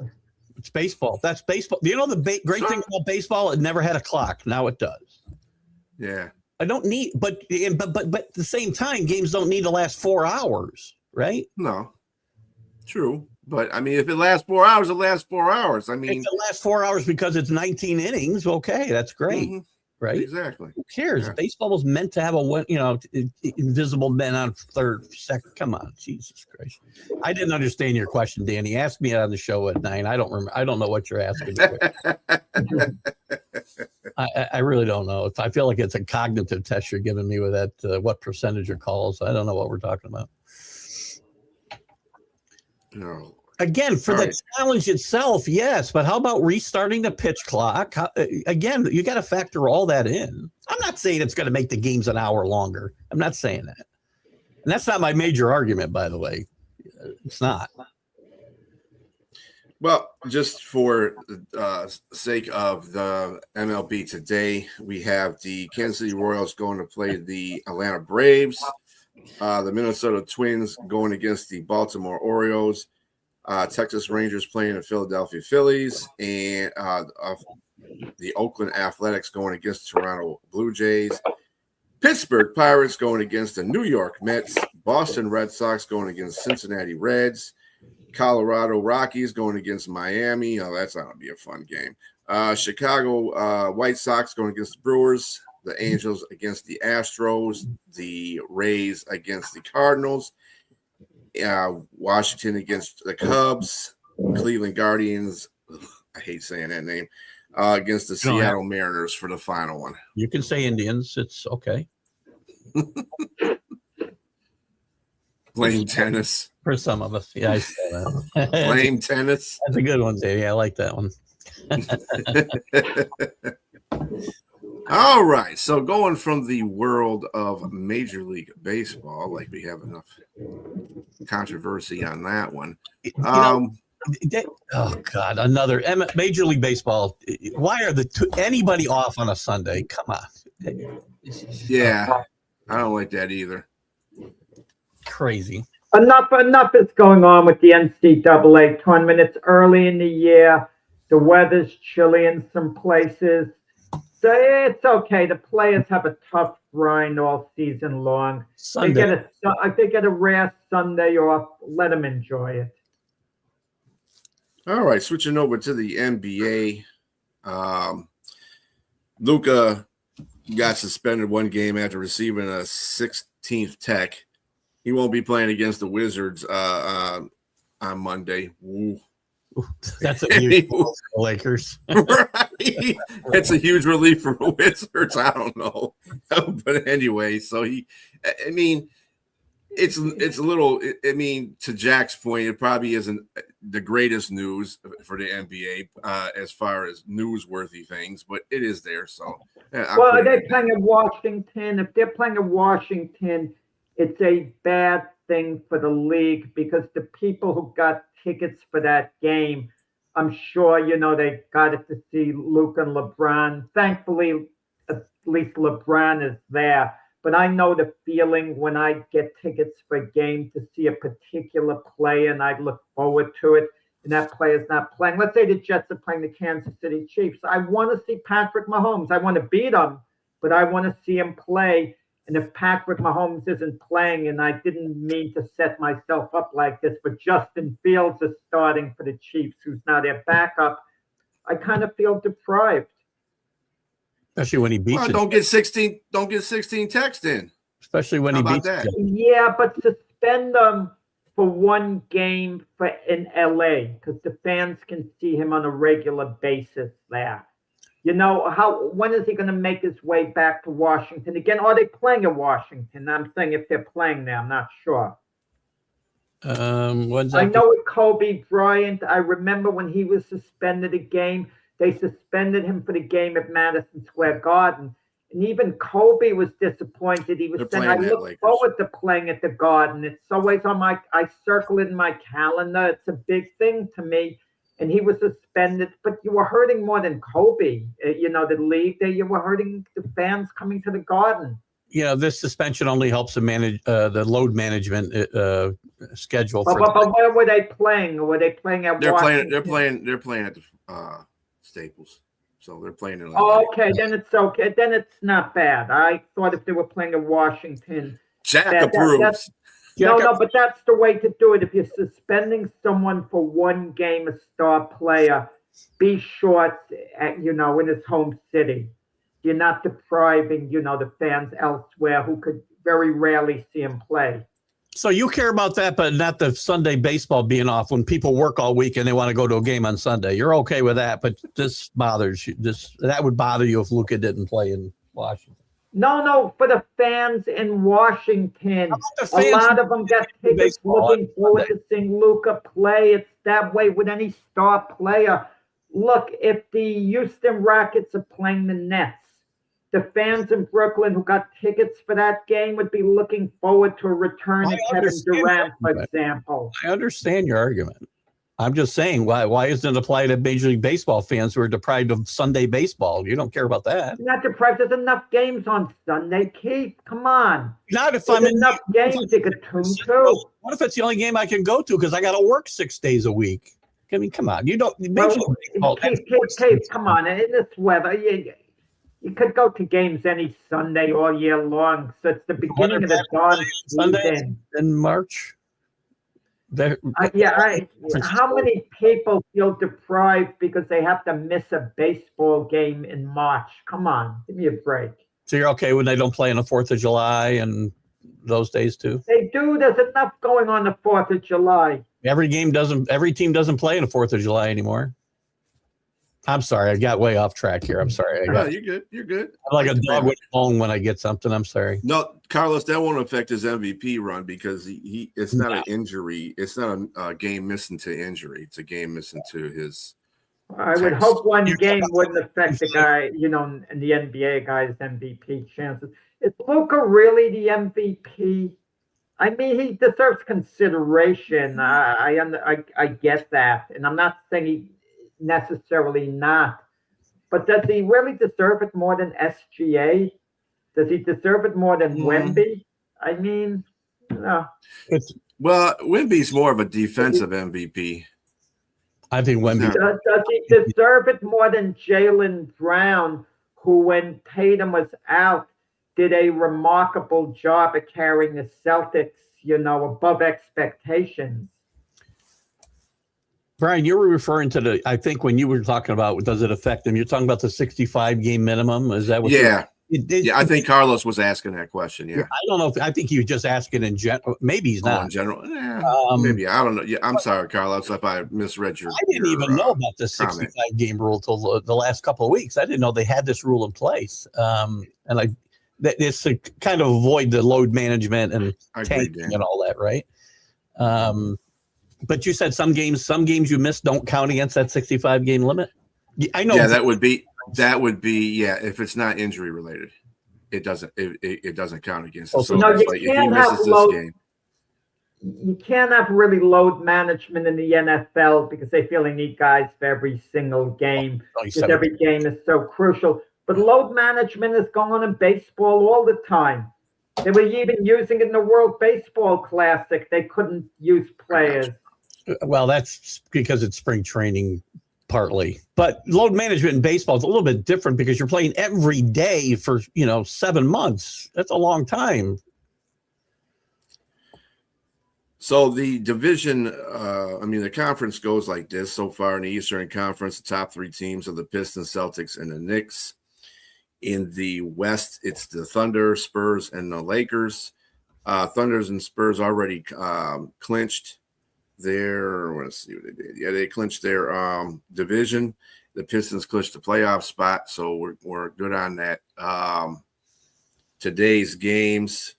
It's baseball. That's baseball. You know the great thing about baseball? It never had a clock. Now it does. Yeah. I don't need, but at the same time, games don't need to last 4 hours, right? No. True. But, I mean, if it lasts 4 hours, it lasts 4 hours. I mean, if it lasts 4 hours because it's 19 innings, okay, that's great. Mm-hmm. Right? Exactly. Who cares? Yeah. Baseball was meant to have invisible men on third, second. Come on, Jesus Christ! I didn't understand your question, Danny. Ask me on the show at 9. I don't remember. I don't know what you're asking. I really don't know. I feel like it's a cognitive test you're giving me with that. What percentage of calls? I don't know what we're talking about. No. Again, for the challenge itself, yes, but how about restarting the pitch clock? Again, you got to factor all that in. I'm not saying it's going to make the games an hour longer. I'm not saying that. And that's not my major argument, by the way. It's not. Well, just for the sake of the MLB today, we have the Kansas City Royals going to play the Atlanta Braves, the Minnesota Twins going against the Baltimore Orioles, Texas Rangers playing the Philadelphia Phillies, and the Oakland Athletics going against Toronto Blue Jays, Pittsburgh Pirates going against the New York Mets, Boston Red Sox going against Cincinnati Reds, Colorado Rockies going against Miami. Oh, that's going to be a fun game. Chicago White Sox going against the Brewers, the Angels against the Astros, the Rays against the Cardinals, Washington against the Cubs, Cleveland Guardians, I hate saying that name, against the Seattle Mariners for the final one. You can say Indians. It's okay. Blame tennis. For some of us. Yeah, I say that. Blame tennis. That's a good one, Dave. Yeah, I like that one. All right. So going from the world of Major League Baseball, like we have enough controversy on that one. Oh, God. Another Major League Baseball. Why are anybody off on a Sunday? Come on. Yeah. I don't like that either. Crazy. Enough is going on with the NCAA tournament. It's early in the year. The weather's chilly in some places. So it's okay. The players have a tough grind all season long. They get a rare Sunday off. Let them enjoy it. All right. Switching over to the NBA. Luka got suspended one game after receiving a 16th tech. He won't be playing against the Wizards on Monday. Ooh. That's a huge for the Lakers. Right. It's a huge relief for the Wizards. I don't know. But anyway, so it's a little, to Jack's point, it probably isn't the greatest news for the NBA as far as newsworthy things, but it is there. So, are they playing at Washington? If they're playing at Washington, it's a bad thing for the league because the people who got tickets for that game, I'm sure, they got it to see Luke and LeBron. Thankfully, at least LeBron is there. But I know the feeling when I get tickets for a game to see a particular player and I look forward to it, and that player's not playing. Let's say the Jets are playing the Kansas City Chiefs. I want to see Patrick Mahomes. I want to beat him, but I want to see him play. And if Patrick Mahomes isn't playing, and I didn't mean to set myself up like this, but Justin Fields is starting for the Chiefs, who's now their backup. I kind of feel deprived. Especially when he beats it. Don't get 16 text in. Especially when How he about beats that? it. Yeah, but suspend them for one game in LA because the fans can see him on a regular basis there. When is he going to make his way back to Washington again? Are they playing in Washington? I'm saying if they're playing there, I'm not sure. When's I that? know with Kobe Bryant, I remember when he was suspended a game, they suspended him for the game at Madison Square Garden. And even Kobe was disappointed. He was saying, I look forward to playing at the Garden. It's always I circle it in my calendar. It's a big thing to me. And he was suspended, but you were hurting more than Kobe, the league there. You were hurting the fans coming to the Garden. This suspension only helps to manage the load management schedule. But where were they playing? Were they playing at Washington? They're playing at the Staples. So they're playing in. Okay, then it's okay. Then it's not bad. I thought if they were playing in Washington, Jack approves. No, but that's the way to do it. If you're suspending someone for one game, a star player, be short, in his home city. You're not depriving, the fans elsewhere who could very rarely see him play. So you care about that, but not the Sunday baseball being off when people work all week and they want to go to a game on Sunday. You're okay with that, but this bothers you. That would bother you if Luka didn't play in Washington. No, for the fans in Washington, a lot of them got tickets looking forward to seeing Luka play. It's that way with any star player. Look, if the Houston Rockets are playing the Nets, the fans in Brooklyn who got tickets for that game would be looking forward to a return of Kevin Durant, for example. I understand your argument. I'm just saying, why isn't it applied to Major League Baseball fans who are deprived of Sunday baseball? You don't care about that. You're not deprived. There's enough games on Sunday, Keith. Come on. Not if There's enough games you could tune to. What if it's the only game I can go to because I got to work 6 days a week? I mean, come on. You don't. Keith, come on. In this weather, you could go to games any Sunday all year long. So it's the beginning of the dawn Sunday in March. How many people feel deprived because they have to miss a baseball game in March? Come on, give me a break. So you're okay when they don't play on the 4th of July and those days too? They do. There's enough going on the 4th of July. Every team doesn't play on the 4th of July anymore. I'm sorry, I got way off track here. I'm sorry. You're good. You're good. I'm like a dog with a bone when I get something. I'm sorry. No, Carlos, that won't affect his MVP run because it's not an injury. It's not a game missing to injury. It's a game missing to his. I would hope one game wouldn't affect the guy, in the NBA guy's MVP chances. Is Luka really the MVP? I mean, he deserves consideration. I get that, and I'm not saying he necessarily not, but does he really deserve it more than SGA? Does he deserve it more than Wemby? I mean, Wemby's more of a defensive MVP. I think Wemby. Does he deserve it more than Jaylen Brown, who, when Tatum was out, did a remarkable job at carrying the Celtics, above expectations? Brian, you were referring to I think when you were talking about, does it affect them? You're talking about the 65 game minimum. Is that what? Yeah. I think Carlos was asking that question. Yeah. I don't know. I think he was just asking in general. Maybe he's not. In general. Maybe. I don't know. Yeah. I'm sorry, Carlos, if I misread your. I didn't even know about the 65 game rule till the last couple of weeks. I didn't know they had this rule in place. And it's to kind of avoid the load management and tanking and all that, right? But you said some games you missed don't count against that 65 game limit. I know. Yeah, that would be. If it's not injury related, it doesn't count against it. So if he misses this game, you can't have really load management in the NFL because they feel they need guys for every single game because every game is so crucial. But load management is going on in baseball all the time. They were even using it in the World Baseball Classic. They couldn't use players. Well, that's because it's spring training partly. But load management in baseball is a little bit different because you're playing every day for, 7 months. That's a long time. So the division, the conference goes like this so far in the Eastern Conference. The top 3 teams are the Pistons, Celtics, and the Knicks. In the West, it's the Thunder, Spurs, and the Lakers. Thunders and Spurs already clinched their. Let's see what they did. Yeah, they clinched their division. The Pistons clinched the playoff spot, so we're good on that. Today's games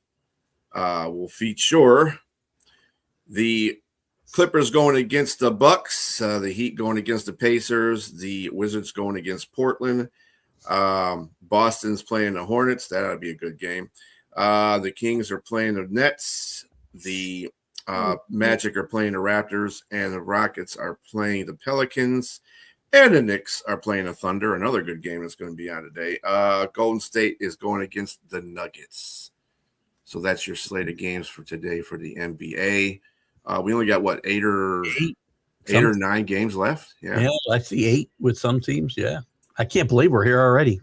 will feature the Clippers going against the Bucks, the Heat going against the Pacers, the Wizards going against Portland. Boston's playing the Hornets. That ought to be a good game. The Kings are playing the Nets. The Magic are playing the Raptors, and the Rockets are playing the Pelicans. And the Knicks are playing the Thunder. Another good game that's going to be on today. Golden State is going against the Nuggets. So that's your slate of games for today for the NBA. We only got, 8 or 9 games left? Yeah, I see 8 with some teams, yeah. I can't believe we're here already.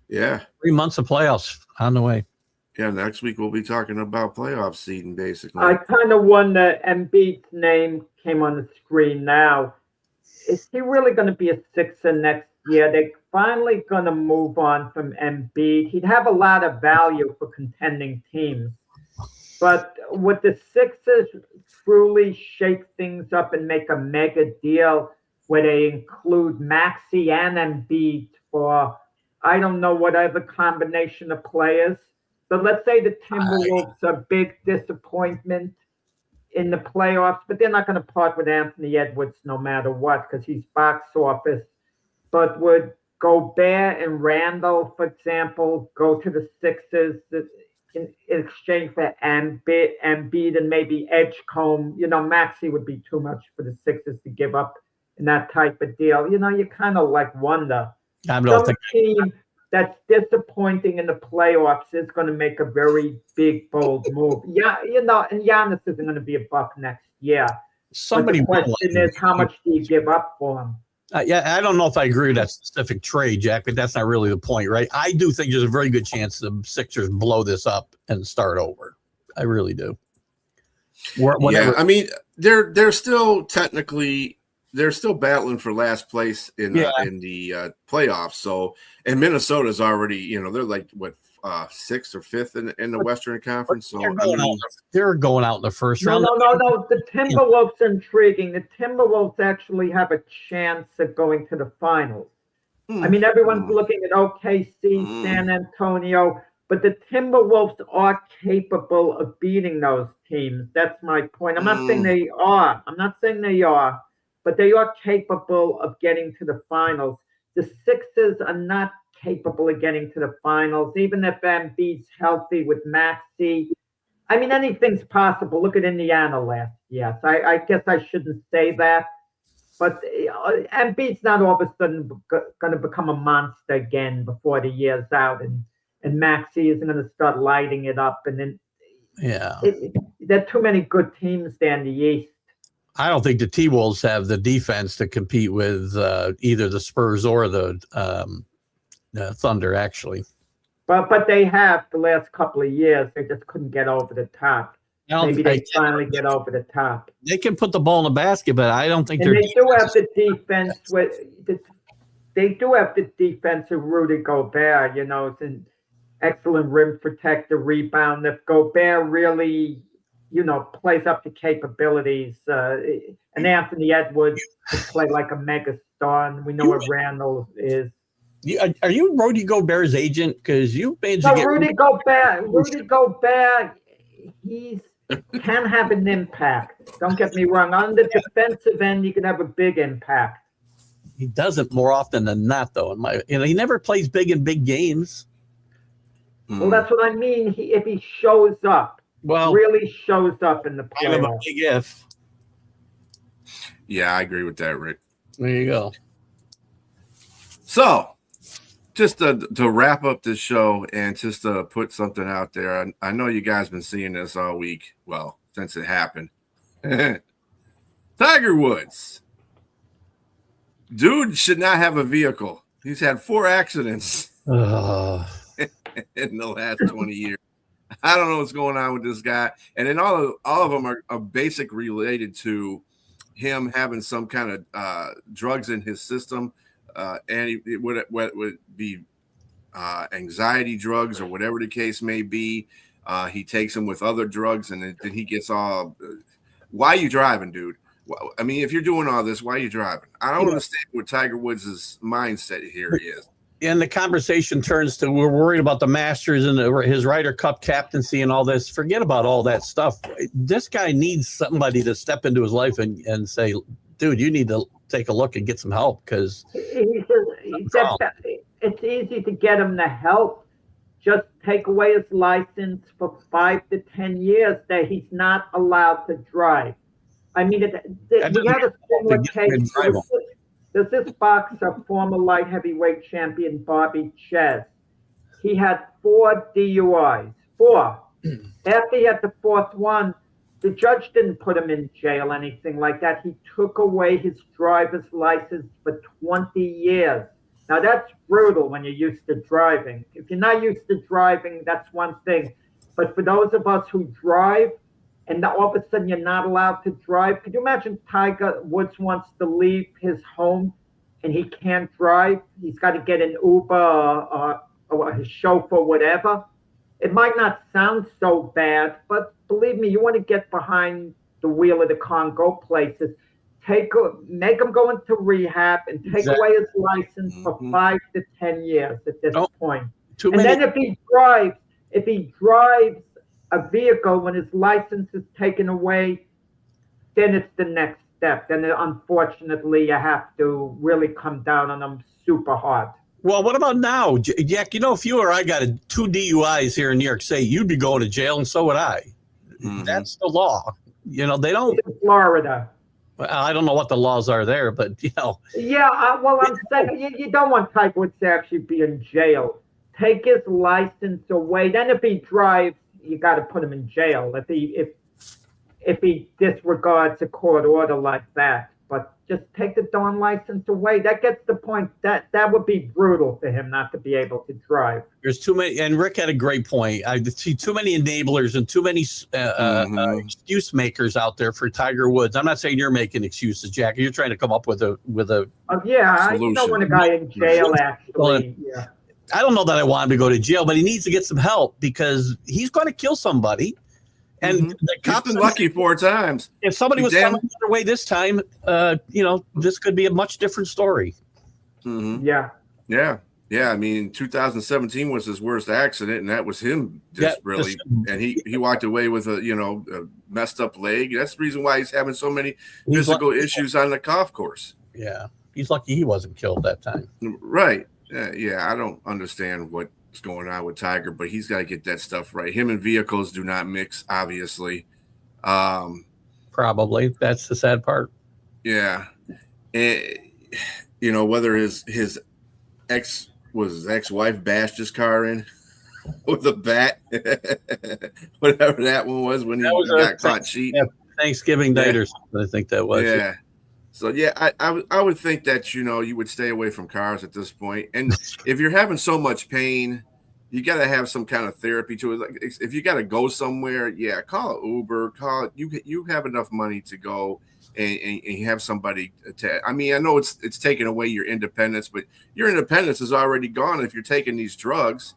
Yeah. 3 months of playoffs on the way. Yeah, next week we'll be talking about playoff seeding, basically. I kind of wonder, Embiid's name came on the screen now. Is he really going to be a Sixer next year? They're finally going to move on from Embiid. He'd have a lot of value for contending teams. But would the Sixers truly shake things up and make a mega deal where they include Maxey and Embiid for, I don't know, whatever combination of players? But let's say the Timberwolves are a big disappointment in the playoffs, but they're not going to part with Anthony Edwards no matter what because he's box office. But would Gobert and Randall, for example, go to the Sixers in exchange for Embiid and maybe Edgecombe? Maxey would be too much for the Sixers to give up in that type of deal. You kind of wonder. Some team that's disappointing in the playoffs is going to make a very big, bold move. Yeah, and Giannis isn't going to be a buck next year. But the question is, how much do you give up for him? I don't know if I agree with that specific trade, Jack, but that's not really the point, right? I do think there's a very good chance the Sixers blow this up and start over. I really do. Yeah, I mean, they're still technically they're still battling for last place in the playoffs. So, and Minnesota's already, they're like what 6th or 5th in the Western Conference. So they're going out in the first round. No. The Timberwolves are intriguing. The Timberwolves actually have a chance of going to the finals. I mean, everyone's looking at OKC, San Antonio, but the Timberwolves are capable of beating those teams. That's my point. I'm not saying they are. But they are capable of getting to the finals. The Sixers are not capable of getting to the finals, even if Embiid's healthy with Maxey. I mean, anything's possible. Look at Indiana last year. So I guess I shouldn't say that. But Embiid's not all of a sudden going to become a monster again before the year's out. And Maxey isn't going to start lighting it up. And then there are too many good teams there in the East. I don't think the T-Wolves have the defense to compete with either the Spurs or the Thunder, actually. But they have the last couple of years. They just couldn't get over the top. Maybe they finally get over the top. They can put the ball in the basket, but I don't think they do have the defense with. They do have the defense of Rudy Gobert. It's an excellent rim protector, rebound. If Gobert really plays up to capabilities. And Anthony Edwards could play like a mega star, and we know what Randall is. Are you Rudy Gobert's agent? Because you managed to get Rudy Gobert, he can have an impact. Don't get me wrong. On the defensive end, he can have a big impact. He doesn't more often than not, though. He never plays big in big games. Well, that's what I mean. If he shows up. Really shows up in the playoffs. Big if. Yeah, I agree with that, Rick. There you go. So, just to wrap up this show and just to put something out there, I know you guys been seeing this all week. Well, since it happened. Tiger Woods. Dude should not have a vehicle. He's had 4 accidents in the last 20 years. I don't know what's going on with this guy. And then all of them are basic related to him having some kind of drugs in his system, and it would be anxiety drugs or whatever the case may be. He takes them with other drugs, and then he gets all. Why are you driving, dude? I mean, if you're doing all this, why are you driving? I don't understand what Tiger Woods' mindset here is. And the conversation turns to we're worried about the Masters and his Ryder Cup captaincy and all this. Forget about all that stuff. This guy needs somebody to step into his life and say, dude, you need to take a look and get some help because it's easy to get him the help. Just take away his license for 5 to 10 years that he's not allowed to drive. I mean, we had a similar case. There's this boxer, former light heavyweight champion Bobby Ches. He had 4 DUIs. 4. After he had the 4th one, the judge didn't put him in jail, anything like that. He took away his driver's license for 20 years. Now, that's brutal when you're used to driving. If you're not used to driving, that's one thing. But for those of us who drive, and all of a sudden you're not allowed to drive. Could you imagine Tiger Woods wants to leave his home and he can't drive? He's got to get an Uber or his chauffeur, whatever. It might not sound so bad, but believe me, you want to get behind the wheel of the car and go places. Make him go into rehab and take away his license for 5 to 10 years at this point. Then if he drives a vehicle when his license is taken away, then it's the next step. Then unfortunately you have to really come down on them super hard. Well, what about now, Jack? You know, if you or I got 2 DUIs here in New York State, you'd be going to jail, and so would I. Mm-hmm. That's the law. You know, they don't. In Florida. Well, I don't know what the laws are there, but you know. Yeah, well, I'm saying you don't want Tiger Woods to actually be in jail. Take his license away. Then if he drives, you got to put him in jail if he disregards a court order like that. But just take the darn license away. That gets the point. That would be brutal for him not to be able to drive. There's too many, and Rick had a great point. I see too many enablers and too many excuse makers out there for Tiger Woods. I'm not saying you're making excuses, Jack. You're trying to come up with a yeah, solution. I don't want a guy in jail actually. Yeah. I don't know that I want him to go to jail, but he needs to get some help because he's going to kill somebody. And the cops been lucky 4 times. If somebody was coming the other way this time, this could be a much different story. Mm-hmm. Yeah. I mean, 2017 was his worst accident, and that was him and he walked away with a messed up leg. That's the reason why he's having so many physical issues on the golf course. Yeah, he's lucky he wasn't killed that time. Right. Yeah, I don't understand what's going on with Tiger, but he's got to get that stuff right. Him and vehicles do not mix, obviously. Probably. That's the sad part. Yeah. And, whether his ex-wife bashed his car in with a bat, whatever that one was when he got caught cheating. Thanksgiving night or something, I think that was. Yeah. So, yeah, I would think that, you would stay away from cars at this point. And if you're having so much pain, you got to have some kind of therapy to it. Like if you got to go somewhere, call an Uber. You have enough money to go and have somebody. I know it's taking away your independence, but your independence is already gone if you're taking these drugs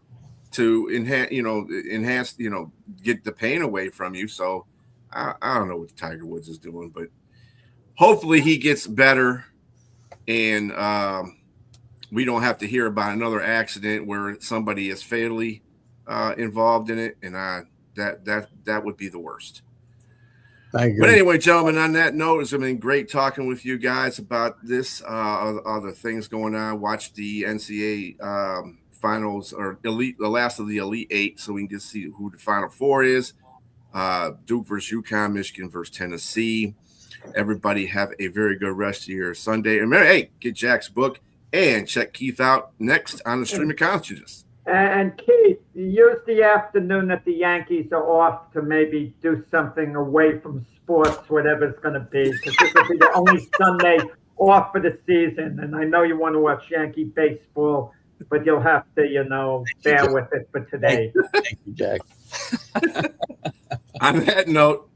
to enhance, get the pain away from you. So I don't know what Tiger Woods is doing, but hopefully he gets better and we don't have to hear about another accident where somebody is fatally involved in it. And that would be the worst. I agree. But anyway, gentlemen, on that note, it's been great talking with you guys about this, other things going on. Watch the NCAA finals or the last of the Elite 8 so we can just see who the Final Four is. Duke versus UConn, Michigan versus Tennessee. Everybody have a very good rest of your Sunday. And remember, get Jack's book and check Keith out next on the Stream of Consciousness. And Keith, use the afternoon that the Yankees are off to maybe do something away from sports, whatever it's going to be, because this will be the only Sunday off for the season. And I know you want to watch Yankee baseball, but you'll have to, bear with it for today. Thank you, Jack. On that note,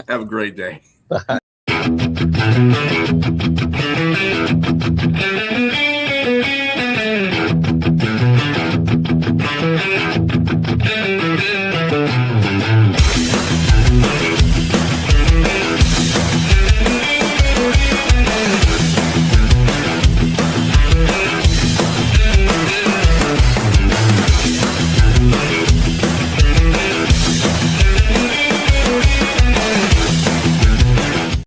have a great day.